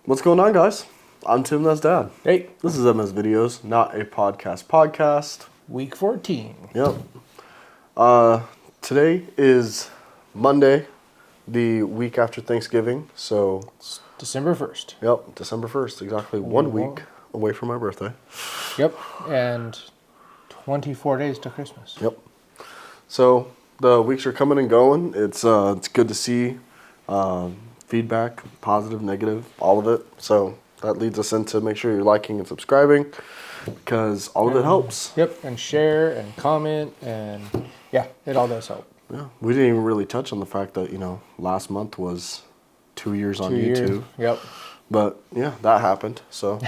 What's going on, guys? I'm Tim, that's Dad. Hey. This is MS Videos, not a podcast. Week 14. Yep. Today is Monday, the week after Thanksgiving, so... It's December 1st. Yep, December 1st, exactly 1 week away from my birthday. Yep, and 24 days to Christmas. Yep. So, the weeks are coming and going. It's good to see feedback, positive, negative, all of it. So that leads us into make sure you're liking and subscribing because all of it helps. Yep, and share and comment and yeah, it all does help. Yeah, we didn't even really touch on the fact that, last month was 2 years on YouTube. Yep. But yeah, that happened. So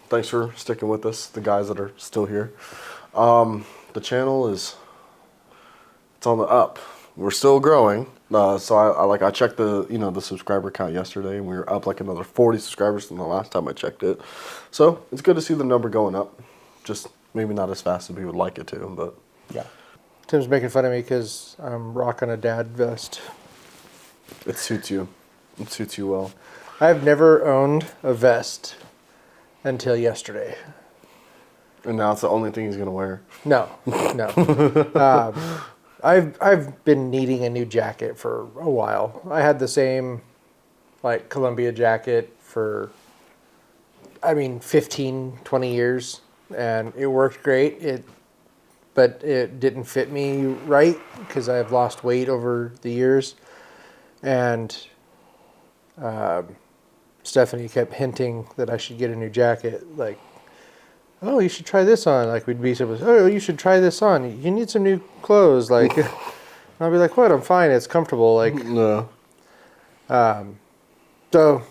thanks for sticking with us, the guys that are still here. The channel it's on the up. We're still growing. So I checked the subscriber count yesterday, and we were up like another 40 subscribers from the last time I checked it. So it's good to see the number going up. Just maybe not as fast as we would like it to, but yeah. Tim's making fun of me because I'm rocking a dad vest. It suits you. It suits you well. I've never owned a vest until yesterday. And now it's the only thing he's gonna wear. No. I've been needing a new jacket for a while. I had the same Columbia jacket for 15, 20 years, and it worked great. But it didn't fit me right because I've lost weight over the years. And Stephanie kept hinting that I should get a new jacket, oh, you should try this on. We'd be supposed, oh, you should try this on. You need some new clothes. I'll be like, what? I'm fine. It's comfortable. No. So,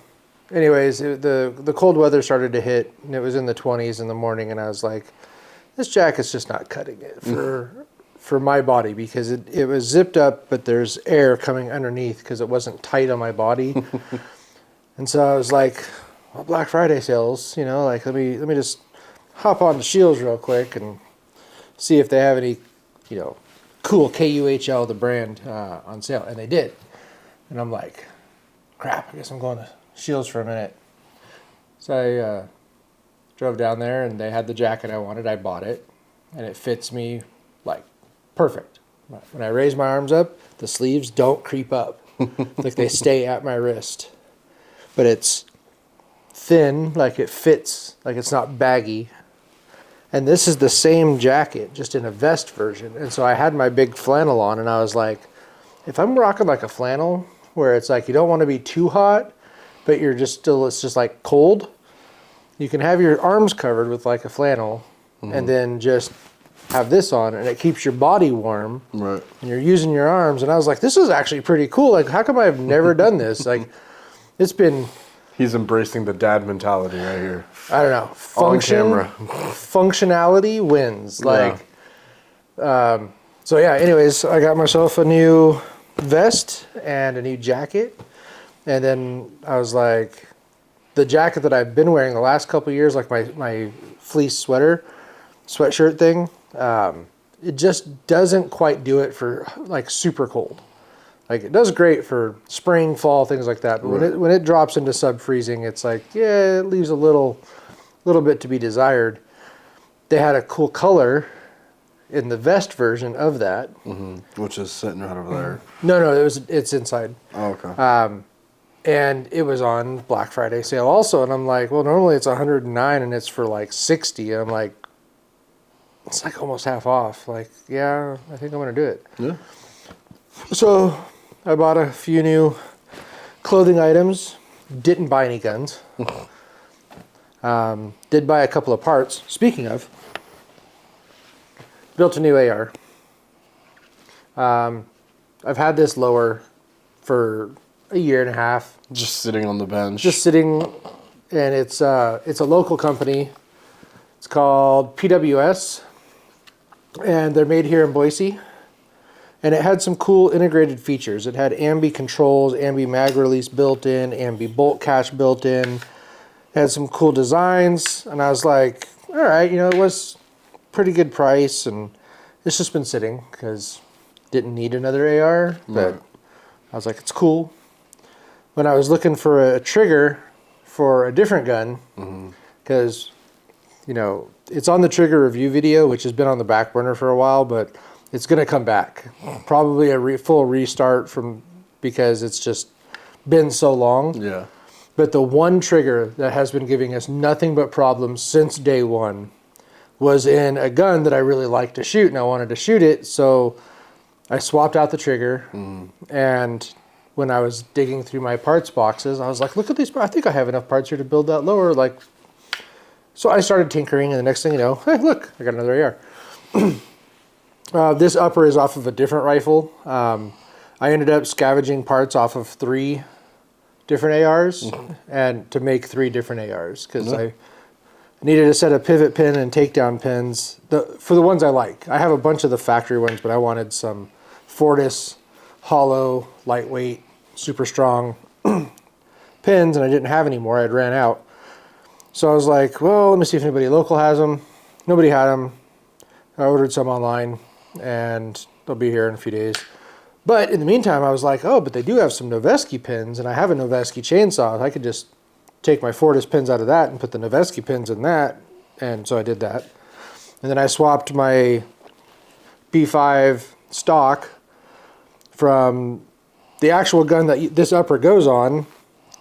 anyways, the cold weather started to hit, and it was in the 20s in the morning, and I was like, this jacket's just not cutting it for my body because it was zipped up, but there's air coming underneath because it wasn't tight on my body. And so I was like, well, Black Friday sales, let me just hop on to Shields real quick and see if they have any, cool KUHL, the brand, on sale. And they did. And I'm like, crap, I guess I'm going to Shields for a minute. So I drove down there and they had the jacket I wanted. I bought it. And it fits me, perfect. When I raise my arms up, the sleeves don't creep up. They stay at my wrist. But it's thin, it fits, it's not baggy. And this is the same jacket, just in a vest version. And so I had my big flannel on, and I was like, if I'm rocking a flannel, where it's you don't want to be too hot, but you're just still, it's just cold, you can have your arms covered with a flannel, and then just have this on, and it keeps your body warm. Right. And you're using your arms. And I was like, this is actually pretty cool. How come I've never done this? It's been... He's embracing the dad mentality right here. I don't know. On camera. Functionality wins. So yeah, anyways, I got myself a new vest and a new jacket. And then I was like, the jacket that I've been wearing the last couple of years, my fleece sweatshirt thing, it just doesn't quite do it for super cold. It does great for spring, fall, things like that. But when it drops into sub-freezing, it's it leaves a little bit to be desired. They had a cool color in the vest version of that. Mm-hmm. Which is sitting right over there. No, it's inside. Oh, okay. And it was on Black Friday sale also. And I'm like, well, normally it's $109 and it's for 60. I'm like, it's almost half off. Yeah, I think I'm going to do it. Yeah. So I bought a few new clothing items. Didn't buy any guns. Did buy a couple of parts. Speaking of, built a new AR. I've had this lower for a year and a half. Just sitting on the bench. Just sitting, and it's a local company. It's called PWS, and they're made here in Boise. And it had some cool integrated features. It had ambi controls, ambi mag release built in, ambi bolt catch built in. It had some cool designs, and I was like, all right, it was pretty good price, and it's just been sitting because didn't need another AR, but I was like, it's cool. When I was looking for a trigger for a different gun because, you know, it's on the trigger review video, which has been on the back burner for a while, but it's going to come back. Probably a full restart because it's just been so long. Yeah. But the one trigger that has been giving us nothing but problems since day one was in a gun that I really like to shoot, and I wanted to shoot it, so I swapped out the trigger, and when I was digging through my parts boxes, I was like, look at these, I think I have enough parts here to build that lower, like, so I started tinkering, and the next thing you know, hey, look, I got another AR. This upper is off of a different rifle. I ended up scavenging parts off of 3 different ARs, and to make 3 different ARs, because I needed a set of pivot pin and takedown pins for the ones I like. I have a bunch of the factory ones, but I wanted some Fortis, hollow, lightweight, super strong pins, and I didn't have any more. I had ran out. So I was like, well, let me see if anybody local has them. Nobody had them. I ordered some online, and they'll be here in a few days. But in the meantime, I was like, oh, but they do have some Noveske pins, and I have a Noveske chainsaw. I could just take my Fortis pins out of that and put the Noveske pins in that, and so I did that. And then I swapped my B5 stock from the actual gun that this upper goes on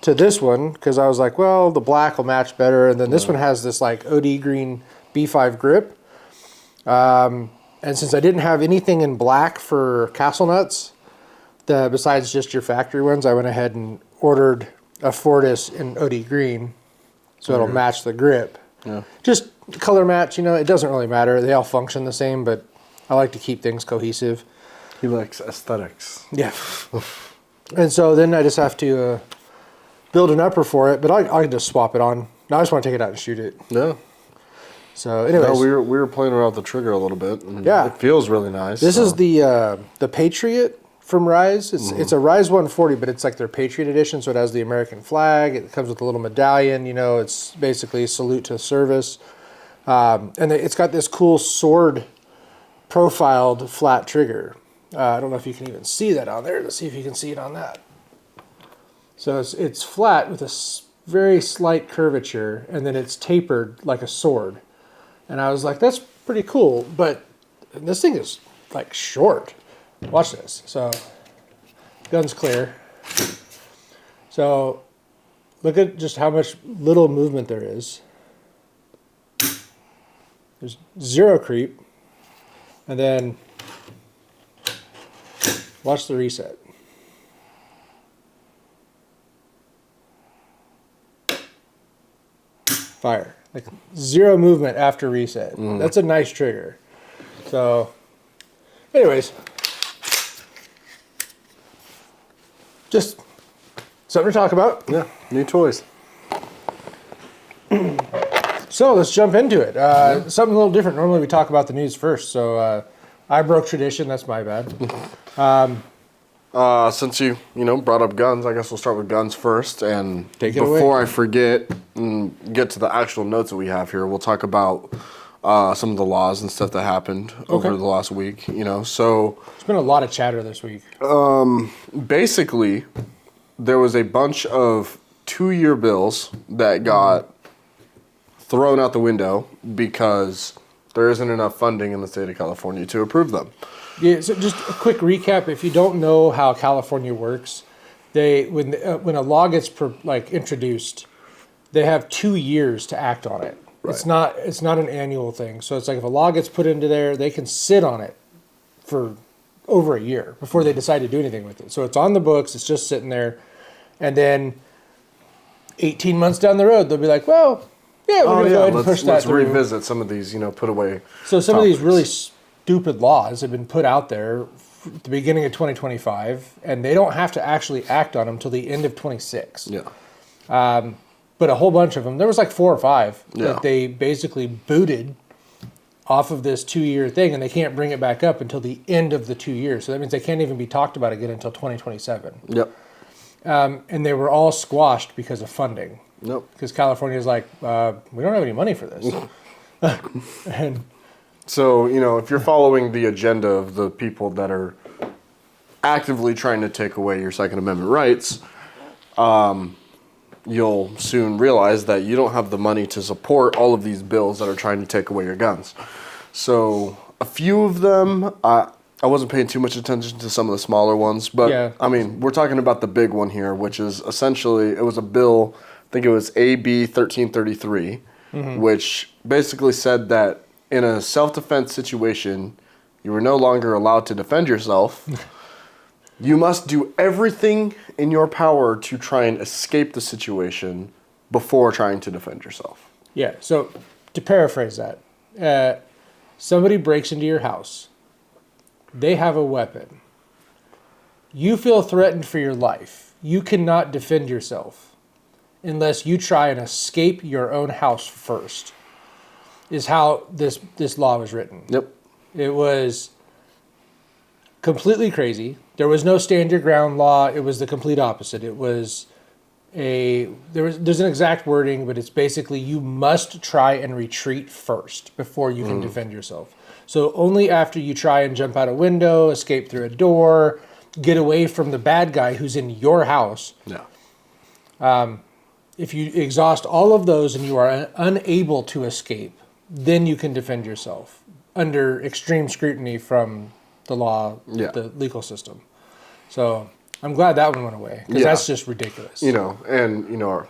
to this one, because I was like, well, the black will match better, and then this one has this like OD green B5 grip. And since I didn't have anything in black for castle nuts, besides just your factory ones, I went ahead and ordered a Fortis in OD green, so it'll match the grip. Yeah. Just color match, you know, it doesn't really matter. They all function the same, but I like to keep things cohesive. He likes aesthetics. Yeah. And so then I just have to build an upper for it, but I can just swap it on. Now I just want to take it out and shoot it. Yeah. So anyways. No, we were playing around with the trigger a little bit. And yeah. It feels really nice. This is the Patriot from Rise. It's a Rise 140, but it's like their Patriot edition, so it has the American flag. It comes with a little medallion, you know, it's basically a salute to service. And it's got this cool sword profiled flat trigger. I don't know if you can even see that on there. Let's see if you can see it on that. So it's flat with a very slight curvature, and then it's tapered like a sword. And I was like, that's pretty cool, but this thing is like short. Watch this. So, gun's clear. So, look at just how much little movement there is. There's zero creep. And then, watch the reset. Fire. Like zero movement after reset. That's a nice trigger. So, anyways. Just something to talk about. Yeah, new toys. So let's jump into it. Something a little different. Normally we talk about the news first, so I broke tradition. That's my bad. Since you brought up guns, I guess we'll start with guns first. And Take it away. Before I forget and get to the actual notes that we have here, we'll talk about some of the laws and stuff that happened over the last week. So there's been a lot of chatter this week. Basically, there was a bunch of 2-year bills that got thrown out the window because there isn't enough funding in the state of California to approve them. Yeah, so just a quick recap. If you don't know how California works, when a law gets introduced, they have 2 years to act on it. Right. It's not an annual thing. So it's like if a law gets put into there, they can sit on it for over a year before they decide to do anything with it. So it's on the books. It's just sitting there, and then 18 months down the road, they'll be like, well, yeah, we're going to go ahead and push that through. Let's revisit some of these, put away. So some of these really stupid laws have been put out there at the beginning of 2025, and they don't have to actually act on them until the end of 26. Yeah. But a whole bunch of them, there was like 4 or 5 that they basically booted off of this 2-year thing, and they can't bring it back up until the end of the 2 years. So that means they can't even be talked about again until 2027. Yep. And they were all squashed because of funding. Yep. Because California's like, we don't have any money for this. And so, if you're following the agenda of the people that are actively trying to take away your Second Amendment rights, you'll soon realize that you don't have the money to support all of these bills that are trying to take away your guns. So a few of them, I wasn't paying too much attention to some of the smaller ones, but Yeah. I mean, we're talking about the big one here, which is essentially, it was a bill, I think it was AB 1333, which basically said that in a self-defense situation, you were no longer allowed to defend yourself. You must do everything in your power to try and escape the situation before trying to defend yourself. Yeah. So to paraphrase that, somebody breaks into your house. They have a weapon. You feel threatened for your life. You cannot defend yourself unless you try and escape your own house first, is how this law was written. Yep. It was completely crazy. There was no stand your ground law. It was the complete opposite. It was there's an exact wording, but it's basically you must try and retreat first before you can defend yourself. So only after you try and jump out a window, escape through a door, get away from the bad guy who's in your house. Yeah. If you exhaust all of those and you are unable to escape, then you can defend yourself under extreme scrutiny from the law, the legal system. So I'm glad that one went away, because that's just ridiculous. You know, and, you know,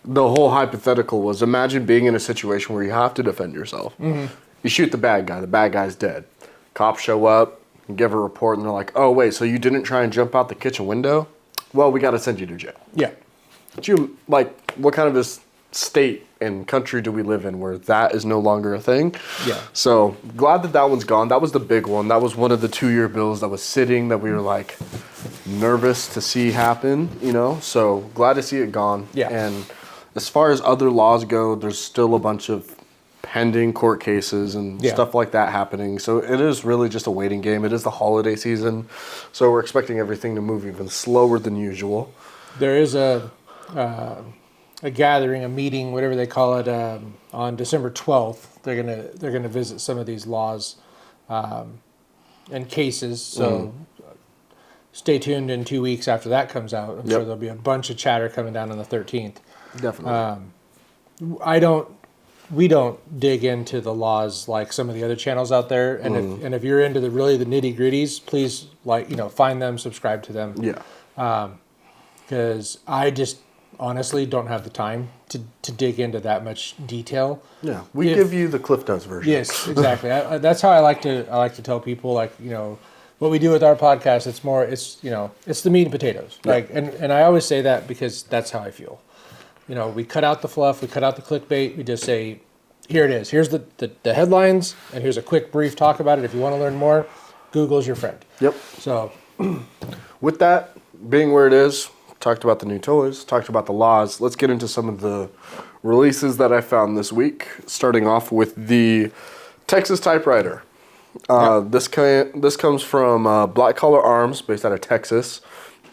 the whole hypothetical was, imagine being in a situation where you have to defend yourself. Mm-hmm. You shoot the bad guy's dead. Cops show up, and give a report, and they're like, oh, wait, so you didn't try and jump out the kitchen window? Well, we got to send you to jail. Yeah. But you, like, what kind of this state and country do we live in where that is no longer a thing? Yeah. So glad that one's gone. That was the big one. That was one of the 2-year bills that was sitting that we were like nervous to see happen, you know? So glad to see it gone. Yeah. And as far as other laws go, there's still a bunch of pending court cases and stuff like that happening. So it is really just a waiting game. It is the holiday season. So we're expecting everything to move even slower than usual. There is a gathering, a meeting, whatever they call it, on December 12th. They're gonna visit some of these laws and cases. So stay tuned in 2 weeks after that comes out. I'm sure there'll be a bunch of chatter coming down on the 13th. Definitely. We don't dig into the laws like some of the other channels out there. And if you're into the nitty gritties, please find them, subscribe to them. Yeah. Because I just honestly don't have the time to dig into that much detail. Yeah, we give you the Cliff Notes version. Yes, exactly. That's how I like to tell people, what we do with our podcast. It's the meat and potatoes. Yeah. And I always say that because that's how I feel. We cut out the fluff, we cut out the clickbait. We just say, here it is. Here's the headlines, and here's a quick brief talk about it. If you want to learn more, Google's your friend. Yep. So, with that being where it is, talked about the new toys, talked about the laws. Let's get into some of the releases that I found this week, starting off with the Texas typewriter. This comes from Black Collar Arms, based out of Texas,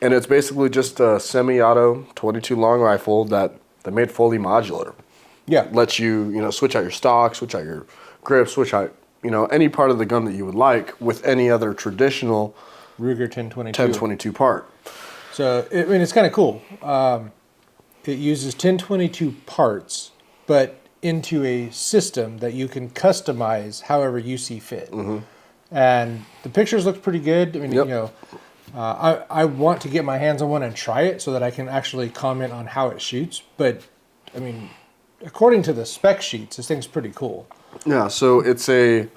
and it's basically just a semi-auto 22 long rifle that they made fully modular. yeah. Lets you, switch out your stock, switch out your grip, switch out, any part of the gun that you would like with any other traditional Ruger 1022. 1022 part. So, it's kind of cool. It uses 1022 parts, but into a system that you can customize however you see fit. Mm-hmm. And the pictures look pretty good. I want to get my hands on one and try it so that I can actually comment on how it shoots. But, according to the spec sheets, this thing's pretty cool. Yeah, so it's a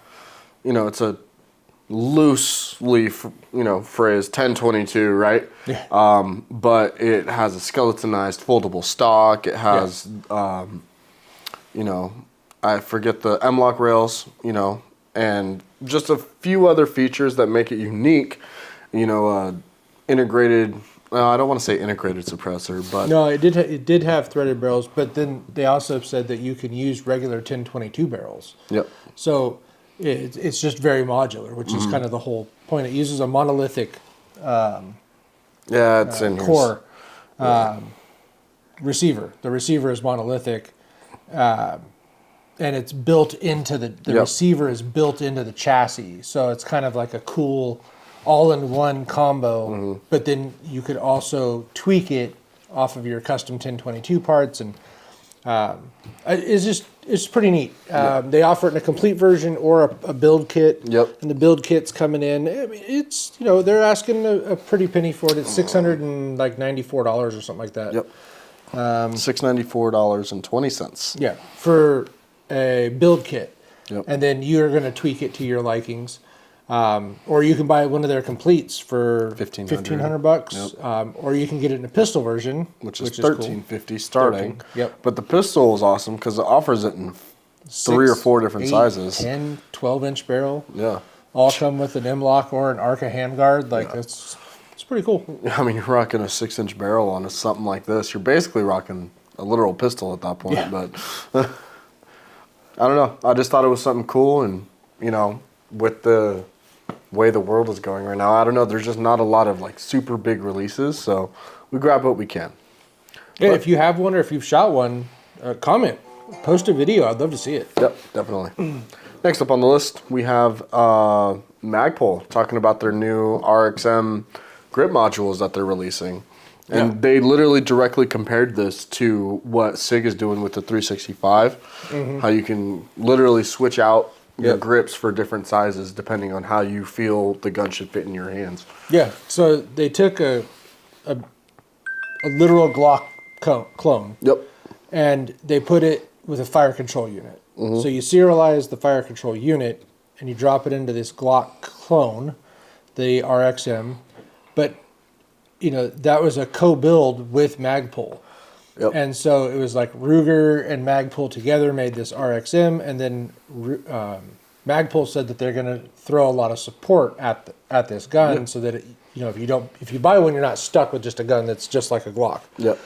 loosely, phrase 1022, right? Yeah. But it has a skeletonized foldable stock. It has, I forget the M-lock rails, and just a few other features that make it unique. Integrated. I don't want to say integrated suppressor, but no, it did have threaded barrels, but then they also said that you can use regular 1022 barrels. Yep. So it's just very modular, which is kind of the whole point. It uses a monolithic it's in core receiver. The receiver is monolithic, and it's built into the receiver is built into the chassis. So it's kind of like a cool all-in-one combo. Mm-hmm. But then you could also tweak it off of your custom 1022 parts, and it's pretty neat. They offer it in a complete version or a build kit. Yep. And the build kit's coming in. I mean, it's, they're asking a pretty penny for it. It's $694 or something like that. Yep. $694.20. Yeah, for a build kit. Yep. And then you're going to tweak it to your likings. Or you can buy one of their completes for $1,500. Yep. Or you can get it in a pistol version, which is $1,350 starting. 13. Yep. But the pistol is awesome because it offers it in 3 or 4 different 8, sizes. 10, 12-inch barrel. Yeah. All come with an M-lock or an Arca handguard. It's pretty cool. I mean, you're rocking a 6-inch barrel on something like this. You're basically rocking a literal pistol at that point. Yeah. But I don't know. I just thought it was something cool. And, with the way the world is going right now, I don't know. There's just not a lot of super big releases. So we grab what we can. Yeah, if you have one or if you've shot one, comment. Post a video. I'd love to see it. Yep, definitely. Next up on the list, we have Magpul talking about their new RXM grip modules that they're releasing. And they literally directly compared this to what SIG is doing with the 365. Mm-hmm. How you can literally switch out your grips for different sizes depending on how you feel the gun should fit in your hands. Yeah, so they took a literal Glock clone. Yep. And they put it with a fire control unit. Mm-hmm. So you serialize the fire control unit and you drop it into this Glock clone, the RXM. But, that was a co-build with Magpul. Yep. And so it was like Ruger and Magpul together made this RXM, and then Magpul said that they're going to throw a lot of support at this gun, so that if you buy one, you're not stuck with just a gun that's just like a Glock. Yep.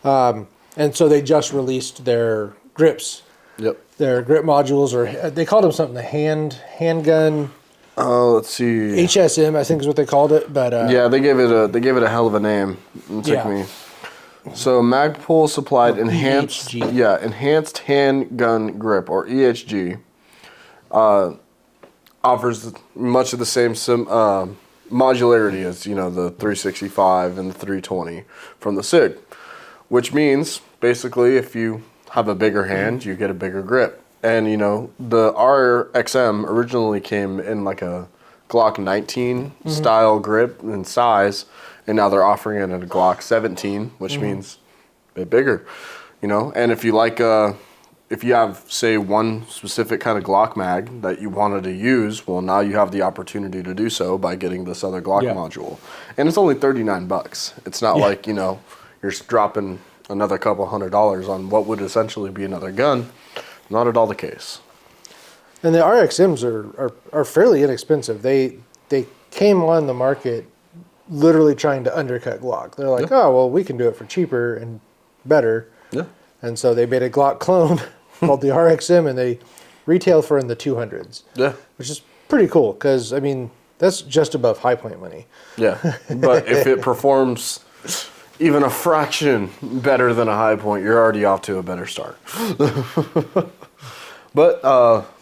And so they just released their grips. Yep. Their grip modules, or they called them something, the handgun. Let's see. HSM, I think is what they called it, but yeah, they gave it a hell of a name. It took me. So Magpul supplied enhanced handgun grip, or EHG. Offers much of the same modularity as the 365 and the 320 from the SIG, which means basically if you have a bigger hand, you get a bigger grip. And the RXM originally came in like a Glock 19 style grip and size, and now they're offering it in a Glock 17, which means a bit bigger, And if you if you have, say, one specific kind of Glock mag that you wanted to use, well, now you have the opportunity to do so by getting this other Glock module, and it's only $39. It's not like you're dropping another couple $100 on what would essentially be another gun. Not at all the case. And the RXMs are fairly inexpensive. They came on the market literally trying to undercut Glock. They're like, oh, well, we can do it for cheaper and better. Yeah. And so they made a Glock clone called the RXM, and they retail for in the 200s. Yeah. Which is pretty cool because, that's just above high point money. Yeah. But if it performs even a fraction better than a high point, you're already off to a better start. But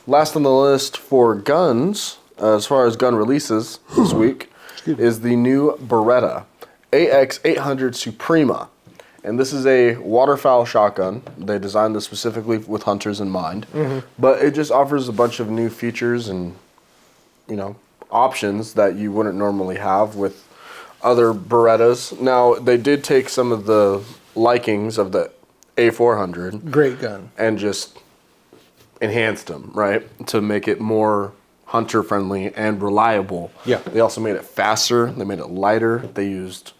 last on the list for guns, as far as gun releases this week, is the new Beretta AX800 Suprema. And this is a waterfowl shotgun. They designed this specifically with hunters in mind. Mm-hmm. But it just offers a bunch of new features and, options that you wouldn't normally have with other Berettas. Now, they did take some of the likings of the A400. Great gun. And just enhanced them, right? To make it more hunter-friendly and reliable. Yeah. They also made it faster. They made it lighter. They used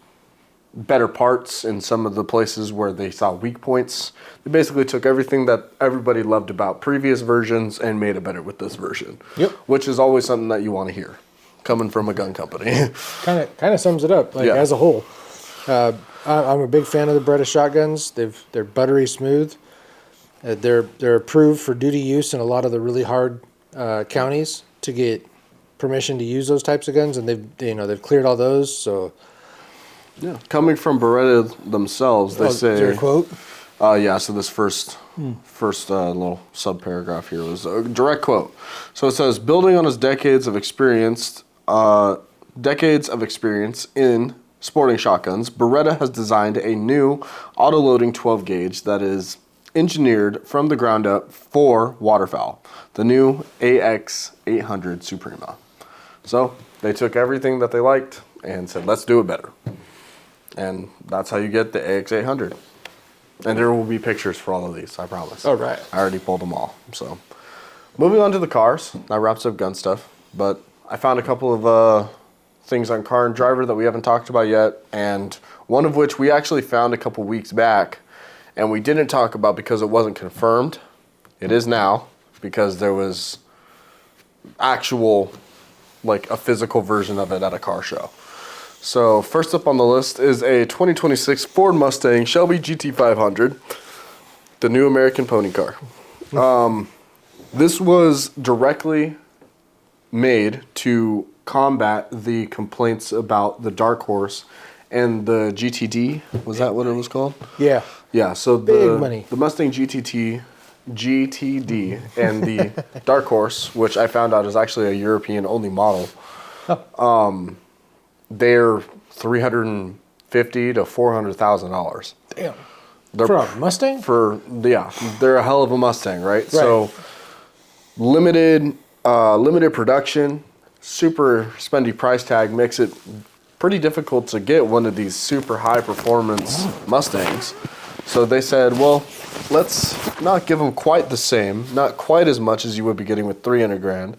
better parts in some of the places where they saw weak points. They basically took everything that everybody loved about previous versions and made it better with this version. Yep. Which is always something that you want to hear coming from a gun company. Kind of sums it up, as a whole. I'm a big fan of the Beretta shotguns. They're buttery smooth. They're approved for duty use in a lot of the really hard counties to get permission to use those types of guns, and they've cleared all those. So, coming from Beretta themselves, they say. Is there a quote? So this first little subparagraph here was a direct quote. So it says, building on his decades of experience in sporting shotguns, Beretta has designed a new auto-loading 12-gauge that is engineered from the ground up for waterfowl, the new AX800 Suprema. So they took everything that they liked and said, let's do it better. And that's how you get the AX800. And there will be pictures for all of these, I promise. All right. I already pulled them all. So moving on to the cars. That wraps up gun stuff. But I found a couple of things on Car and Driver that we haven't talked about yet. And one of which we actually found a couple weeks back. And we didn't talk about because it wasn't confirmed. It is now because there was actual, like a physical version of it at a car show. So first up on the list is a 2026 Ford Mustang Shelby GT500, the new American pony car. This was directly made to combat the complaints about the Dark Horse and the GTD. Was that what it was called? Yeah. Yeah, so Big money. The Mustang GTD and the Dark Horse, which I found out is actually a European-only model, they're $350,000 to $400,000. Damn. They're For a Mustang? They're a hell of a Mustang, right? So limited production, super spendy price tag makes it pretty difficult to get one of these super high performance Mustangs. So they said, well, let's not give them quite the same, not quite as much as you would be getting with 300 grand.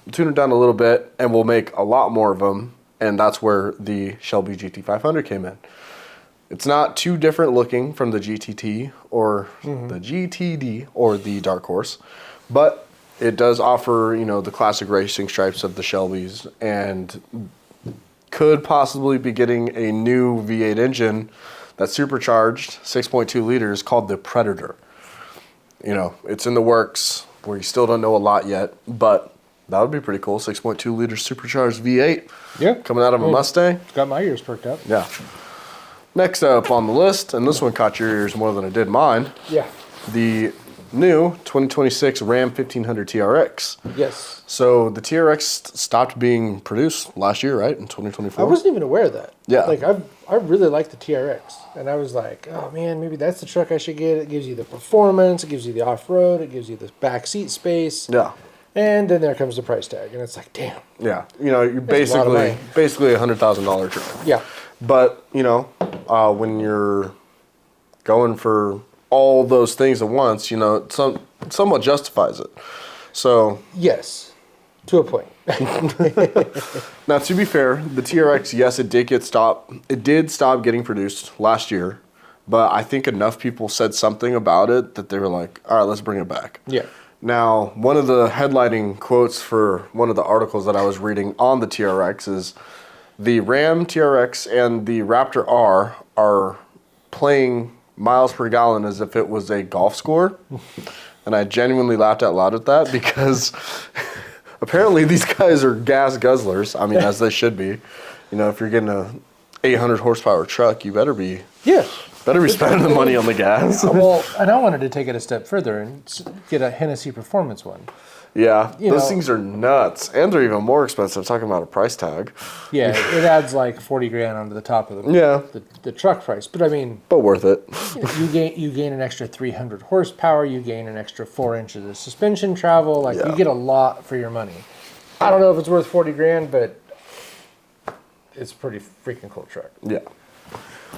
We'll tune it down a little bit and we'll make a lot more of them. And that's where the Shelby GT500 came in. It's not too different looking from the GTT or the GTD or the Dark Horse, but it does offer, you know, the classic racing stripes of the Shelbys and could possibly be getting a new V8 engine that's supercharged, 6.2 liters, called the Predator. You know, it's in the works. We still don't know a lot yet, but that would be pretty cool. 6.2 liter supercharged V8. Yeah. Coming out of a Mustang. Got my ears perked up. Yeah. Next up on the list, and this one caught your ears more than it did mine. Yeah. The new 2026 Ram 1500 TRX. Yes. So the TRX stopped being produced last year, right? In 2024. I wasn't even aware of that. Yeah. Like I really like the TRX, and I was like, oh man, maybe that's the truck I should get. It gives you the performance, it gives you the off-road, it gives you the back seat space. Yeah. And then there comes the price tag, and it's like, damn. Yeah. You know, you're That's a lot of money. basically a $100,000 truck. Yeah. But, you know, when you're going for all those things at once, you know, it somewhat justifies it. So. Yes. To a point. Now, to be fair, the TRX, yes, it did stop getting produced last year, but I think enough people said something about it that they were like, all right, let's bring it back. Yeah. Now, one of the headlining quotes for one of the articles that I was reading on the TRX is the Ram TRX and the Raptor R are playing miles per gallon as if it was a golf score. And I genuinely laughed out loud at that because apparently these guys are gas guzzlers. I mean, as they should be. You know, if you're getting a 800 horsepower truck, you better be spending the money on the gas. Well, and I wanted to take it a step further and get a Hennessy Performance one. Yeah, those things are nuts, and they're even more expensive. Talking about a price tag. Yeah, it adds like 40 grand onto the top of the truck price. But I mean, but worth it. You gain an extra 300 horsepower. You gain an extra 4 inches of suspension travel. Like you get a lot for your money. I don't know if it's worth 40 grand, but it's a pretty freaking cool truck. Yeah.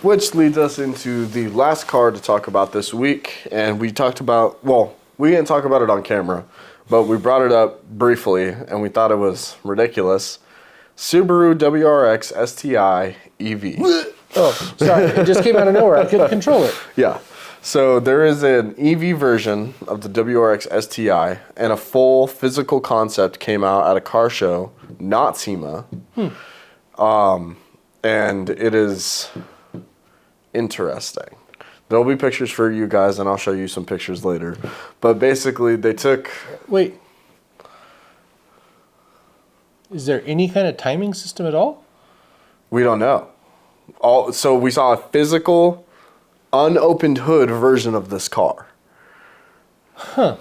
Which leads us into the last car to talk about this week, and we talked about, well, we didn't talk about it on camera, but we brought it up briefly, and we thought it was ridiculous. Subaru WRX STI EV. Oh, sorry. It just came out of nowhere. I couldn't control it. Yeah. So there is an EV version of the WRX STI, and a full physical concept came out at a car show, not SEMA. And it is interesting. There'll be pictures for you guys, and I'll show you some pictures later. But basically, they took... Wait. Is there any kind of timing system at all? We don't know. So we saw a physical, unopened hood version of this car. Huh.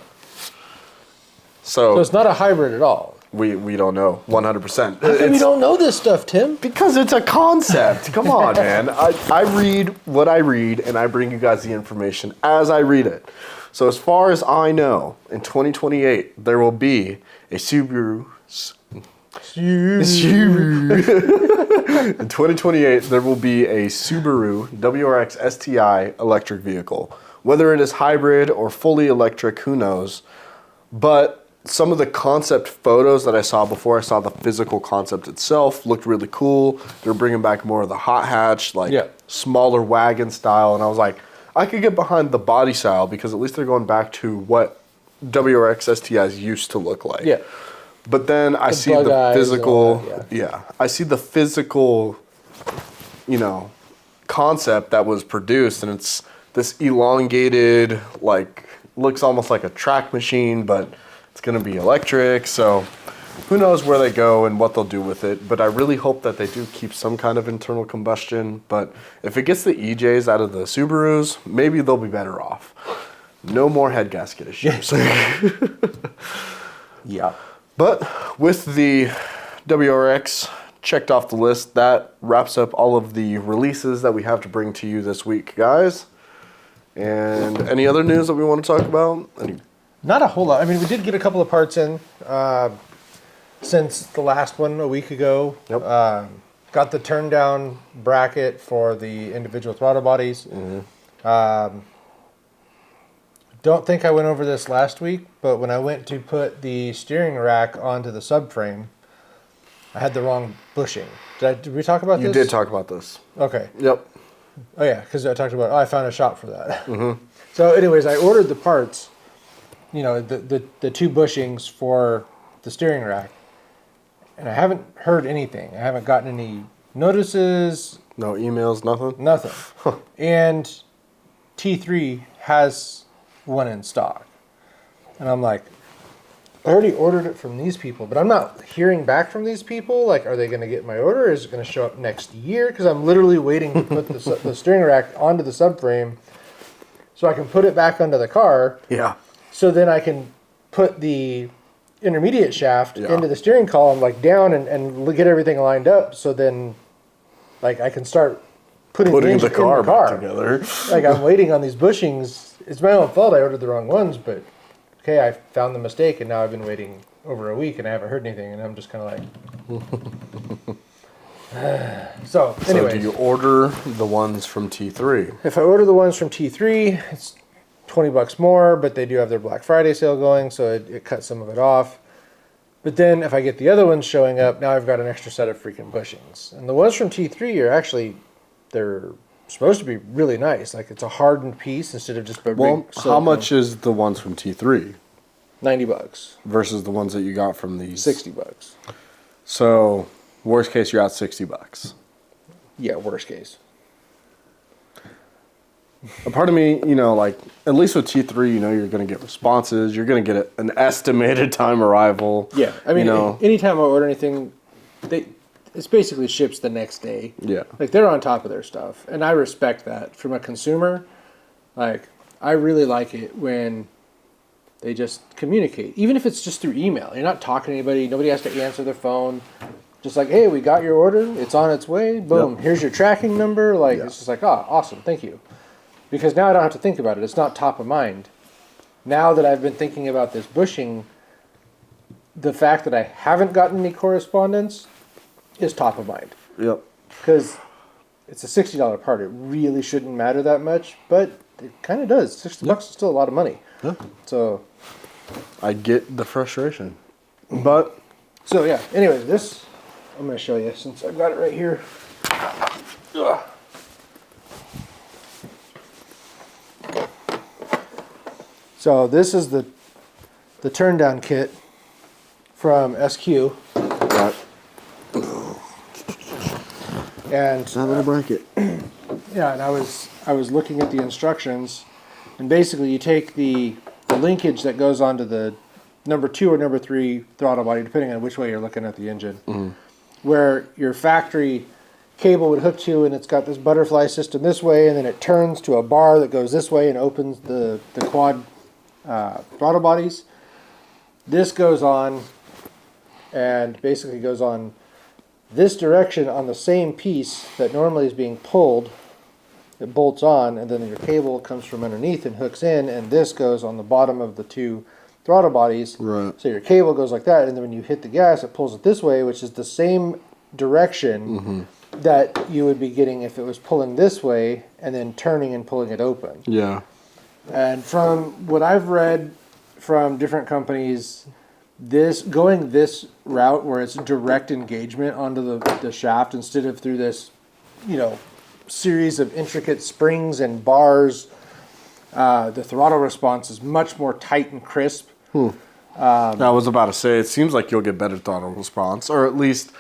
So it's not a hybrid at all. We don't know 100%. How come you don't know this stuff, Tim? Because it's a concept. Come on, man. I read what I read, and I bring you guys the information as I read it. So as far as I know, in 2028, there will be a Subaru. In 2028, there will be a Subaru WRX STI electric vehicle. Whether it is hybrid or fully electric, who knows? But some of the concept photos that I saw before I saw the physical concept itself looked really cool. They're bringing back more of the hot hatch, like smaller wagon style. And I was like, I could get behind the body style because at least they're going back to what WRX STIs used to look like. Yeah. But then I see the physical, I see the physical, concept that was produced, and it's this elongated, like, looks almost like a track machine, but it's going to be electric. So who knows where they go and what they'll do with it. But I really hope that they do keep some kind of internal combustion. But if it gets the EJs out of the Subarus, maybe they'll be better off. No more head gasket issues. Yeah. But with the WRX checked off the list, that wraps up all of the releases that we have to bring to you this week, guys. And any other news that we want to talk about? Not a whole lot. I mean, we did get a couple of parts in since the last one a week ago. Yep. Got the turn down bracket for the individual throttle bodies. Mm-hmm. Don't think I went over this last week, but when I went to put the steering rack onto the subframe, I had the wrong bushing. Did we talk about this? You did talk about this. Okay. Yep. Oh, yeah, because I talked about, I found a shop for that. Mm-hmm. So anyways, I ordered the parts, the two bushings for the steering rack, and I haven't heard anything. I haven't gotten any notices. No emails, nothing? Nothing. And T3 has one in stock. And I'm like, I already ordered it from these people, but I'm not hearing back from these people. Like, are they going to get my order? Is it going to show up next year? Because I'm literally waiting to put the steering rack onto the subframe so I can put it back onto the car. Yeah. So then I can put the intermediate shaft into the steering column, like down and get everything lined up. So then, like, I can start putting the car back together. Like, I'm waiting on these bushings. It's my own fault. I ordered the wrong ones, but okay, I found the mistake, and now I've been waiting over a week, and I haven't heard anything, and I'm just kind of like... So, anyway. So do you order the ones from T3? If I order the ones from T3, it's $20 more, but they do have their Black Friday sale going, so it cuts some of it off. But then if I get the other ones showing up, now I've got an extra set of freaking bushings. And the ones from T3 are actually, they're supposed to be really nice. Like, it's a hardened piece instead of just a big how much is the ones from T3? $90 versus the ones that you got from these. $60. So worst case, you're out $60. Yeah, worst case. A part of me, like, at least with T3, you're going to get responses. You're going to get an estimated time arrival. Yeah, I mean, anytime I order anything, it's basically ships the next day. Yeah. Like, they're on top of their stuff. And I respect that. From a consumer, like, I really like it when they just communicate. Even if it's just through email. You're not talking to anybody. Nobody has to answer their phone. Just like, hey, we got your order. It's on its way. Boom. Yep. Here's your tracking number. Like, it's just like, oh, awesome. Thank you. Because now I don't have to think about it. It's not top of mind. Now that I've been thinking about this bushing, the fact that I haven't gotten any correspondence is top of mind. Yep. Because it's a $60 part. It really shouldn't matter that much, but it kind of does. $60 is still a lot of money. Yeah. So I get the frustration. But so yeah, anyways, this I'm going to show you since I've got it right here. Ugh. So this is the turn down kit from SQ. Right. And that little bracket. Yeah, and I was looking at the instructions, and basically you take the linkage that goes onto the number 2 or number 3 throttle body, depending on which way you're looking at the engine, where your factory cable would hook to, and it's got this butterfly system this way, and then it turns to a bar that goes this way and opens the quad throttle bodies. This goes on and basically goes on this direction on the same piece that normally is being pulled. It bolts on, and then your cable comes from underneath and hooks in, and this goes on the bottom of the two throttle bodies. Right. So your cable goes like that, and then when you hit the gas, it pulls it this way, which is the same direction that you would be getting if it was pulling this way and then turning and pulling it open. Yeah. And from what I've read from different companies, going this route where it's direct engagement onto the shaft instead of through this, series of intricate springs and bars, the throttle response is much more tight and crisp. I was about to say, it seems like you'll get better throttle response, or at least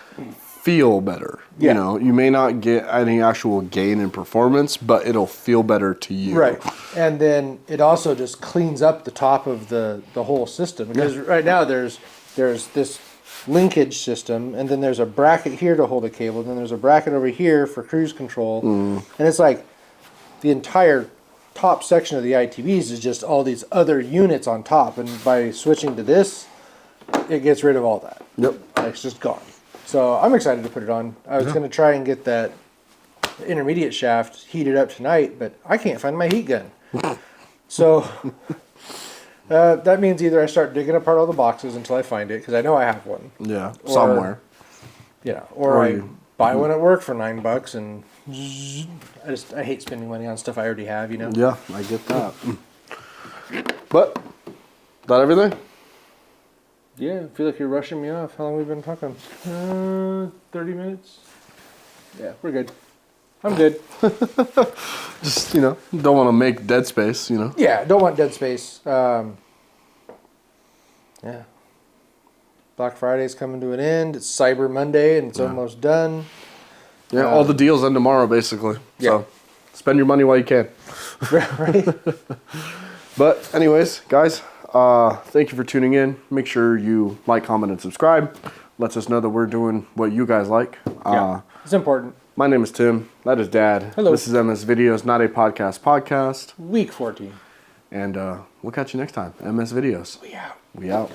feel better. Yeah. You may not get any actual gain in performance, but it'll feel better to you. Right. And then it also just cleans up the top of the whole system. Because right now there's this linkage system, and then there's a bracket here to hold a cable, and then there's a bracket over here for cruise control. And it's like the entire top section of the ITBs is just all these other units on top. And by switching to this, it gets rid of all that. Yep. It's just gone. So I'm excited to put it on. I was going to try and get that intermediate shaft heated up tonight, but I can't find my heat gun. So that means either I start digging apart all the boxes until I find it, because I know I have one. Yeah, Or, somewhere. Or I buy one at work for $9 and I hate spending money on stuff I already have, Yeah, I get that. But, that everything? Yeah, I feel like you're rushing me off. How long have we been talking? 30 minutes? Yeah, we're good. I'm good. Just, don't want to make dead space, Yeah, don't want dead space. Yeah. Black Friday's coming to an end. It's Cyber Monday, and it's almost done. Yeah, all the deals end tomorrow, basically. Yeah. So, spend your money while you can. Right? But, anyways, guys, thank you for tuning in. Make sure you like, comment, and subscribe. Lets us know that we're doing what you guys like. Yeah, it's important. My name is Tim. That is Dad. Hello. This is MS Videos, not a podcast. Week 14. And we'll catch you next time. MS Videos. We out. We out.